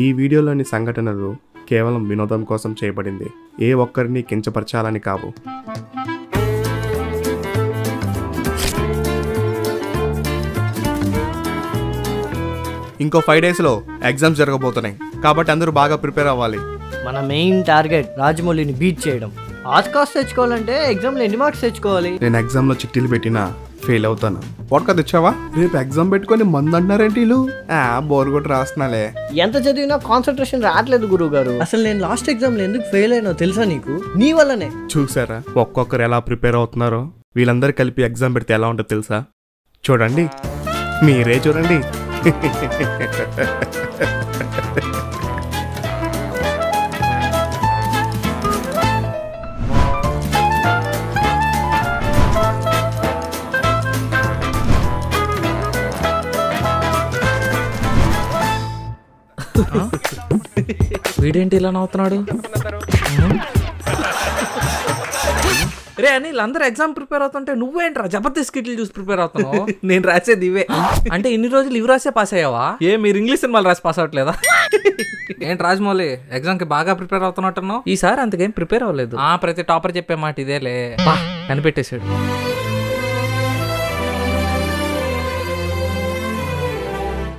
ఈ వీడియోలోని సంఘటనలు కేవలం వినోదం కోసం చేయబడింది, ఏ ఒక్కరిని కించపరచాలని కావు. ఇంకో 5 డేస్లో ఎగ్జామ్స్ జరగబోతున్నాయి కాబట్టి అందరూ బాగా ప్రిపేర్ అవ్వాలి. మన మెయిన్ టార్గెట్ రాజమౌళిని బీట్ చేయడం. ఆస్కార్స్ తెచ్చుకోవాలంటే ఎగ్జామ్లో ఎన్ని మార్క్స్ తెచ్చుకోవాలి? నేను ఎగ్జామ్లో చిట్టీలు పెట్టినా ఫెయిల్ అవుతాను. వాట్కా తెచ్చావా? రేపు ఎగ్జామ్ పెట్టుకొని మంది అంటున్నారేంటి వీళ్ళు? బోర్ కొట్టి రాస్తున్నాలే. ఎంత చదివినా కాన్సన్ట్రేషన్ రావట్లేదు గురువు గారు. అసలు నేను లాస్ట్ ఎగ్జామ్లో ఎందుకు ఫెయిల్ అయినా తెలుసా నీకు? నీ వల్లనే. చూసారా ఒక్కొక్కరు ఎలా ప్రిపేర్ అవుతున్నారో? వీళ్ళందరూ కలిపి ఎగ్జామ్ పెడితే ఎలా ఉంటుందో తెలుసా? చూడండి, మీరే చూడండి. వీడేంటి ఇలా నవ్వుతున్నాడు? రే అనిల్, అందరూ ఎగ్జామ్ ప్రిపేర్ అవుతుంటే నువ్వేంట్రా జబర్దస్త్ కిట్లు చూసి ప్రిపేర్ అవుతున్నావు? నేను రాసేది ఇవే. అంటే ఇన్ని రోజులు ఇవి రాసే పాస్ అయ్యావా? మీరు ఇంగ్లీష్ సినిమాలు రాసి పాస్ అవ్వట్లేదా? ఏంటి రాజమౌళి, ఎగ్జామ్ కి బాగా ప్రిపేర్ అవుతున్నట్టున్నావు? ఈసారి అంతకేం ప్రిపేర్ అవ్వలేదు. ప్రతి టాపర్ చెప్పే మాట ఇదేలే. కనిపెట్టేశాడు.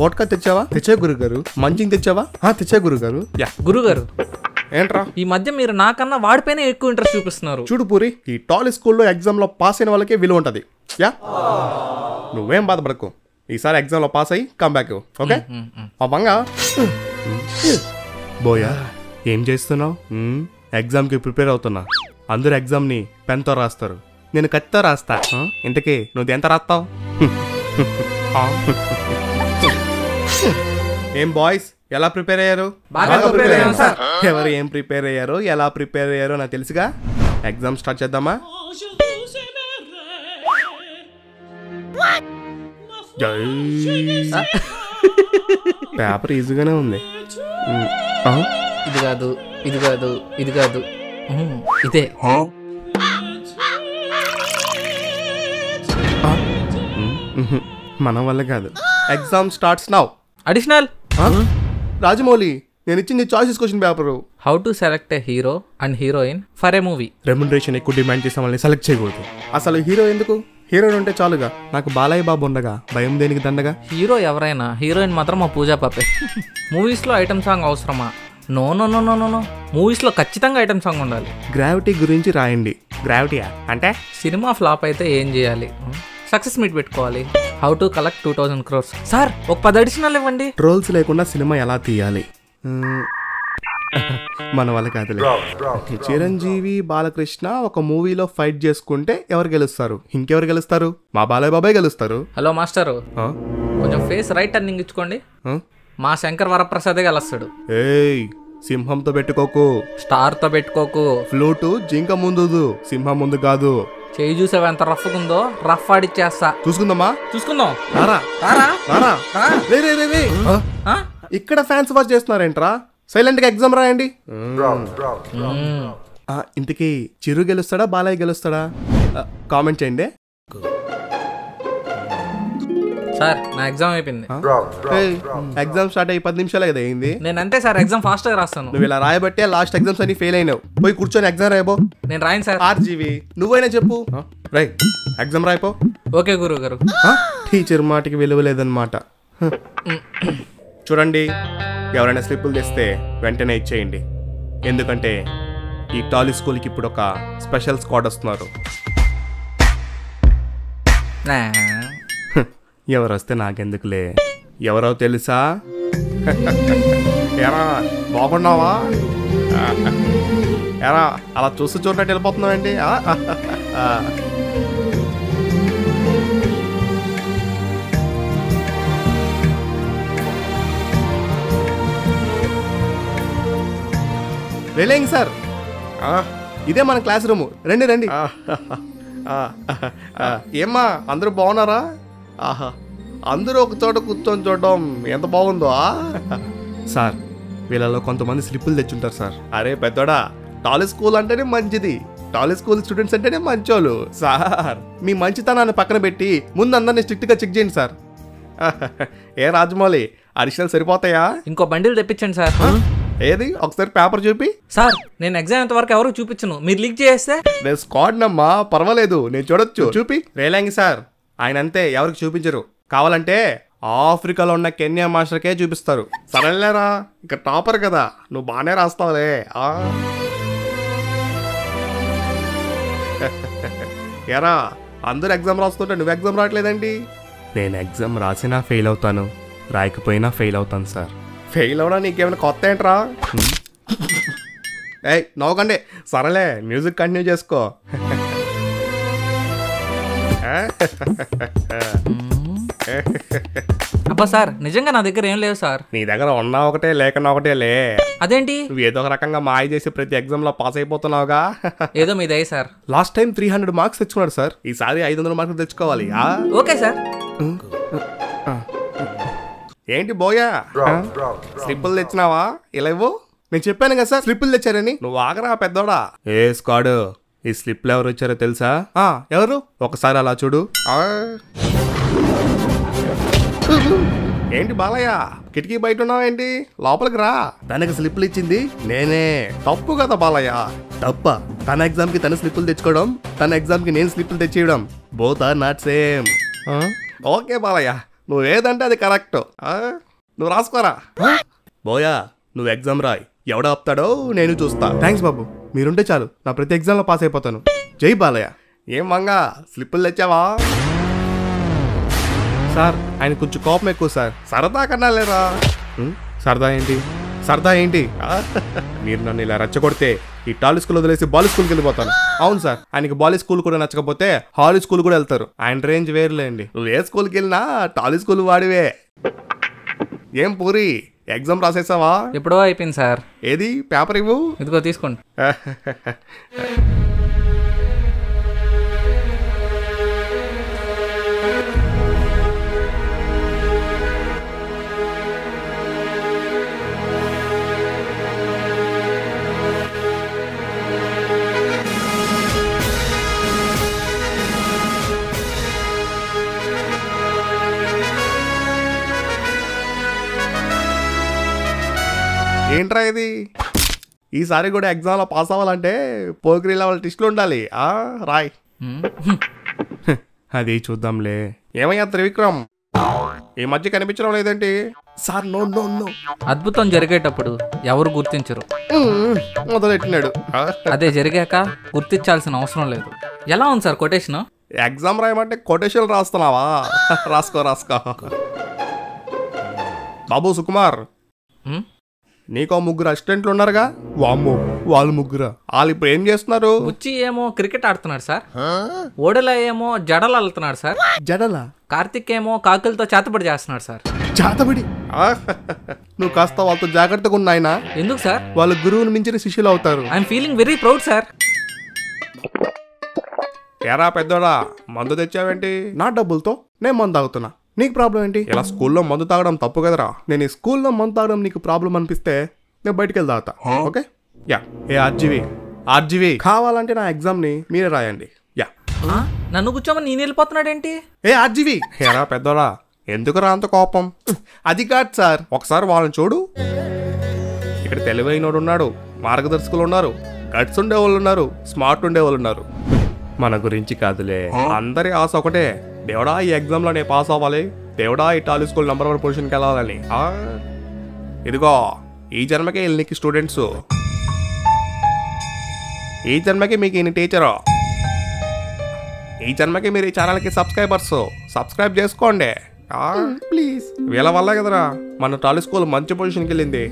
వాట్కా తెచ్చావా? తెచ్చా గురుగారు. మంచిగా తెచ్చావా? తెచ్చా గురుగారు. గురుగారు ఏంట్రా ఈ మధ్య మీరు నాకన్నా వాడిపైన ఎక్కువ ఇంట్రెస్ట్ చూపిస్తున్నారు. చూడు పూరి, ఈ టాలీ స్కూల్లో ఎగ్జామ్లో పాస్ అయిన వాళ్ళకే విలువ ఉంటుంది. నువ్వేం బాధపడకు, ఈసారి ఎగ్జామ్లో పాస్ అయ్యి కమ్ బ్యాక్. ఓకే అవ్వంగా. బోయా ఏం చేస్తున్నావు? ఎగ్జామ్కి ప్రిపేర్ అవుతున్నా. అందరూ ఎగ్జామ్ని పెన్తో రాస్తారు, నేను కత్తితో రాస్తా. ఇంతకీ నువ్వు ఎంత రాస్తావు? ఏం బాయ్స్, ఎలా ప్రిపేర్ అయ్యారు? ఎవరు ఏం ప్రిపేర్ అయ్యారో ఎలా ప్రిపేర్ అయ్యారో నాకు తెలుసుగా. ఎగ్జామ్ స్టార్ట్ చేద్దామా? పేపర్ ఈజీగానే ఉంది. ఇది కాదు, ఇది కాదు, ఇది కాదు, ఇదే. మన వల్ల కాదు. Exam starts now. Additional Rajamouli, నేను ఇచ్చింది choices question paper. How to select a hero and heroine for a movie. Remuneration ఎక్కువ డిమాండ్ చేసే వాళ్ళని సెలెక్ట్ చేయకూడదు. అసలు హీరో ఎందుకు? హీరోయిన్ ఉంటే చాలుగా. నాకు బాలయ్య బాబు ఉండగా భయం దేనికి దండగా? హీరో ఎవరైనా, హీరోయిన్ మాత్రం మా పూజా పాపే. మూవీస్లో ఐటమ్ సాంగ్ అవసరమా? No no no no no. మూవీస్లో ఖచ్చితంగా ఐటమ్ సాంగ్ ఉండాలి. గ్రావిటీ గురించి రాయండి. గ్రావిటీ అంటే సినిమా ఫ్లాప్ అయితే ఏం చేయాలి? సక్సెస్ మీట్ పెట్టుకోవాలి. How to collect 2000 crores. Sir ఒక 10 అడిషనల్ ఇవ్వండి. ట్రోల్స్ లేకుండా సినిమా ఎలా తీయాలి? మన వల్ల కాదులే. చిరంజీవి బాలకృష్ణ ఒక మూవీలో ఫైట్ చేసుకుంటే ఎవరు గెలుస్తారు? ఇంకెవరు గెలుస్తారు? మా బాలయ్య బాబాయ్ గెలుస్తారు. హలో మాస్టరు, కొంచెం ఫేస్ రైట్ టర్నింగ్ ఇచ్చుకోండి. మా శంకర్ వరప్రసాదే గెలుస్తాడు. ఏయ్, సింహంతో పెట్టుకోకు, స్టార్ తో పెట్టుకోకు. ఫ్లూటు జింక ముందు, సింహం ముందు కాదు. చేయి చూసావు ఎంత రఫ్ ఉందో? రఫ్ ఆడిచ్చేస్తా. చూసుకుందామా? చూసుకుందాం. ఇక్కడ ఫ్యాన్స్ వాచ్ చేస్తున్నారేంట్రా? సైలెంట్ గా ఎగ్జామ్ రాయండి. ఇంతకీ చిరు గెలుస్తాడా బాలయ్య గెలుస్తాడా? కామెంట్ చేయండి. సార్ నా ఎగ్జామ్ అయిపోయింది. ఎగ్జామ్ స్టార్ట్ అయ్యి 10 నిమిషాలే కదా అయింది. నేను అంతే సార్, ఎగ్జామ్ ఫాస్ట్ గా రాస్తాను. నువ్వు ఇలా రాయబట్టే లాస్ట్ ఎగ్జామ్స్ అన్ని ఫెయిల్ అయినావు. పోయి కూర్చొని ఎగ్జామ్ రాయబో. నేను రాయను సార్. ఆర్జీవి నువ్వైనా చెప్పు. Right, exam రాయిపో. ఓకే గురువు గారు. టీచర్ మాటకి విలువ లేదన్నమాట. చూడండి, ఎవరైనా స్లిప్పులు తెస్తే వెంటనే ఇచ్చేయండి. ఎందుకంటే ఈ టాలీ స్కూల్కి ఇప్పుడు ఒక స్పెషల్ స్క్వాడ్ వస్తున్నారు. ఎవరు వస్తే నాకెందుకులే. ఎవరో తెలుసా? ఎరా బాగున్నావా? ఎరా అలా చూస్తూ చూడనట్టు వెళ్ళిపోతున్నావండి. వెళ్ళేంగి సార్, ఇదే మన క్లాస్ రూము. రండి రండి. ఏమ్మా అందరూ బాగున్నారా? ఆహా, అందరూ ఒక చోట కూర్చొని చూడడం ఎంత బాగుందో. సార్, వీళ్ళలో కొంతమంది స్లిప్పులు తెచ్చుంటారు సార్. అరే పెద్దోడా, టాలీ స్కూల్ అంటేనే మంచిది, టాలీ స్కూల్ స్టూడెంట్స్ అంటేనే మంచోళ్ళు. సార్, మీ మంచితనాన్ని పక్కన పెట్టి ముందు అందరినీ స్ట్రిక్ట్గా చెక్ చేయండి సార్. ఏ రాజమౌళి, అడిషనల్ సరిపోతాయా? ఇంకో బండిల్ తెప్పించండి సార్. ఏది ఒకసారి పేపర్ చూపి. సార్ నేను ఎగ్జామ్ ఎంత వరకు ఎవరు చూపించను, మీరు లీక్ చేస్తే. నేను స్క్వాడ్ నమ్మా, పర్వాలేదు నేను చూడొచ్చు. చూపి. రేలాంగి సార్ ఆయన అంతే, ఎవరికి చూపించరు. కావాలంటే ఆఫ్రికాలో ఉన్న కెన్యా మాస్టర్కే చూపిస్తారు. సరేలేరా, ఇక టాపర్ కదా, నువ్వు బాగానే రాస్తావులే. ఎరా అందరూ ఎగ్జామ్ రాస్తుంటే నువ్వు ఎగ్జామ్ రావట్లేదండి? నేను ఎగ్జామ్ రాసినా ఫెయిల్ అవుతాను, రాయకపోయినా ఫెయిల్ అవుతాను సార్. ఫెయిల్ అవడా నీకేమైనా కొత్త ఏంట్రా? ఏయ్ నవ్వకండి. సరేలే మ్యూజిక్ కంటిన్యూ చేసుకో. అబ్బా సార్ నిజంగా నా దగ్గర ఏం లేవు సార్. నీ దగ్గర ఉన్నా ఒకటే లేకన్నా ఒకటే లే. అదేంటి? నువ్వు ఏదో ఒక రకంగా మాయ చేసి ప్రతి ఎగ్జామ్ లో పాస్ అయిపోతున్నావుగా. ఏదో మీ దయ సార్. లాస్ట్ టైం 300 మార్క్స్ తెచ్చుకున్నాడు సార్, ఈసారి 500 మార్కులు తెచ్చుకోవాలి. Okay sir. ఏంటి బోయా స్లిప్పులు తెచ్చినావా? ఇలా ఇవ్వు. నేను చెప్పాను కదా సార్ స్లిప్పులు తెచ్చారని. నువ్వు ఆగరా పెద్దోడా. ఏ స్క్వాడ్, ఈ స్లిప్లు ఎవరు వచ్చారో తెలుసా? ఎవరు? ఒకసారి అలా చూడు. ఏంటి బాలయ్య కిటికీ బయట ఉన్నావేంటి? లోపలికి రా. తనకి స్లిప్లు ఇచ్చింది నేనే. తప్పు కదా బాలయ్య. తప్ప? తన ఎగ్జామ్ కి తన స్లిప్పులు తెచ్చుకోవడం, తన ఎగ్జామ్ కి నేను స్లిప్పులు తెచ్చేయడం, both are not same. Okay Balayya, నువ్వు ఏదంటే అది కరెక్ట్. నువ్వు రాసుకోరా. బోయా నువ్వు ఎగ్జామ్ రాయి, ఎవడ ఆపుతాడో నేను చూస్తా. థ్యాంక్స్ బాబు, మీరుంటే చాలు నా ప్రతి ఎగ్జామ్లో పాస్ అయిపోతాను. జై బాలయ్య. ఏం మంగా స్లిప్పులు తెచ్చావా? సార్ ఆయన కొంచెం కోపం ఎక్కువ సార్. సరదా కన్నా లేరా? సరదా ఏంటి? సరదా ఏంటి? మీరు నన్ను ఇలా రెచ్చగొడితే ఈ టాలీ స్కూల్ వదిలేసి బాలీ స్కూల్కి వెళ్ళిపోతాను. అవును సార్, ఆయనకి బాలీ స్కూల్ కూడా నచ్చకపోతే హాలీ స్కూల్ కూడా వెళ్తారు. ఆయన రేంజ్ వేరులేండి. నువ్వు ఏ స్కూల్కి వెళ్ళినా టాలీ స్కూల్ వాడివే. ఏం పూరి ఎగ్జామ్ రాసేసావా? ఎప్పుడో అయిపోయింది సార్. ఏది పేపర్ ఇవ్వు. ఇదిగో తీసుకోండి. ఏంట్రా ఇది? ఈసారి కూడా ఎగ్జామ్లో పాస్ అవ్వాలంటే పోకిరి లెవెల్ టెస్టులు ఉండాలి. రాయ్. అది చూద్దాంలే. ఏమయ్యా త్రివిక్రమ్, ఈ మధ్య కనిపించడం లేదేంటి? Sir no no no. అద్భుతం జరిగేటప్పుడు ఎవరు గుర్తించరు, మొదలెట్టినాడు. అదే జరిగాక గుర్తించాల్సిన అవసరం లేదు. ఎలా ఉంది సార్ కొటేషన్? ఎగ్జామ్ రాయమంటే కొటేషన్ రాస్తున్నావా? రాసుకో రాసుకో. బాబు సుకుమార్, నీకో 3 అసిస్టెంట్లు ఉన్నారుగా? వామ్మో వాళ్ళు 3. వాళ్ళు ఇప్పుడు ఏం చేస్తున్నారు? ఉచ్చి ఏమో క్రికెట్ ఆడుతున్నాడు సార్, ఓడల ఏమో జడలు అల్లుతున్నాడు సార్, జడలా? కార్తిక్ ఏమో కాకులతో చేతబడి చేస్తున్నాడు సార్. చేతబడి? నువ్వు కాస్త వాళ్ళతో జాగ్రత్తగా ఉన్నాయనా. ఎందుకు సార్? వాళ్ళ గురువుని మించిన శిష్యులు అవుతారు. I'm feeling very proud sir. ఎరా పెద్దోడా, మందు తెచ్చావేంటి? నా డబ్బులతో నేను మందు తాగుతున్నా, నీకు ప్రాబ్లం ఏంటి? ఇలా స్కూల్లో మందు తాగడం తప్పు కదరా. నేను ఈ స్కూల్లో మందు తాగడం నీకు ప్రాబ్లం అనిపిస్తే నేను బయటికి వెళ్ళి తాగుతా. ఓకే? యా. ఏ ఆర్జీవి కావాలంటే నా ఎగ్జామ్ ని మీరే రాయండి. యా. నన్ను కూర్చోమని నేను వెళ్ళిపోతున్నాడేంటి? ఏ ఆర్జీవి. ఎరా పెద్దోడా, ఎందుకురా అంత కోపం? అది కాదు సార్, ఒకసారి వాళ్ళని చూడు. ఇక్కడ తెలివైనోడు ఉన్నాడు, మార్గదర్శకులు ఉన్నారు, గట్స్ ఉండేవాళ్ళు ఉన్నారు, స్మార్ట్ ఉండేవాళ్ళు ఉన్నారు. మన గురించి కాదులే, అందరి ఆశ ఒకటే, దేవుడా ఈ ఎగ్జామ్లో నేను పాస్ అవ్వాలి, దేవుడా ఈ టాలీ స్కూల్ నంబర్ 1 పొజిషన్కి వెళ్ళాలని. ఇదిగో ఈ జన్మకే నీకు స్టూడెంట్స్, ఈ జన్మకి మీకు ఈయన టీచరు, ఈ జన్మకి మీరు ఈ ఛానల్కి సబ్స్క్రైబర్స్. సబ్స్క్రైబ్ చేసుకోండి ప్లీజ్. వీళ్ళ వల్ల కదరా మన టాలీ స్కూల్ మంచి పొజిషన్కి వెళ్ళింది.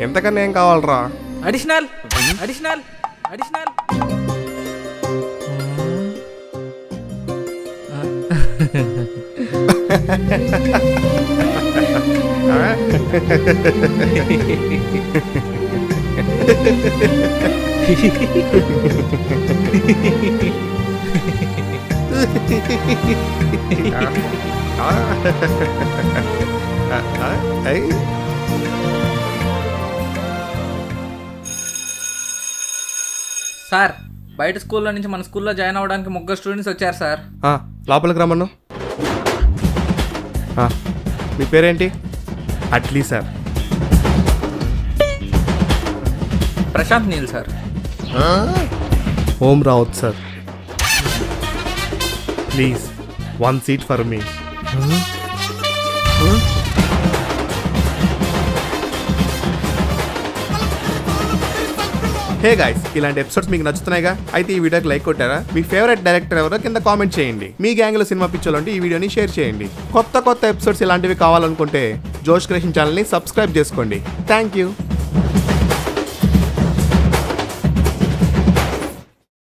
ఎంతకన్నా ఏం కావాలరా? Additional additional additional. సార్ బయట స్కూల్లో నుంచి మన స్కూల్లో జాయిన్ అవ్వడానికి 3 స్టూడెంట్స్ వచ్చారు సార్. లోపలికి రమ్మను. మీ పేరేంటి? Atlee sir. Prashanth Neel sir. Om Raut sir. Please 1 seat for me. Hey guys, ఇలాంటి ఎపిసోడ్స్ మీకు నచ్చుతున్నాయిగా? అయితే ఈ వీడియోకి లైక్ కొట్టారా? మీ ఫేవరెట్ డైరెక్టర్ ఎవరో కింద కామెంట్ చేయండి. మీ గ్యాంగ్లో సినిమా పిక్చర్లు ఈ వీడియోని షేర్ చేయండి. కొత్త ఎపిసోడ్స్ ఇలాంటివి కావాలనుకుంటే జోష్ క్రియేషన్ ఛానల్ని సబ్స్క్రైబ్ చేసుకోండి. Thank you.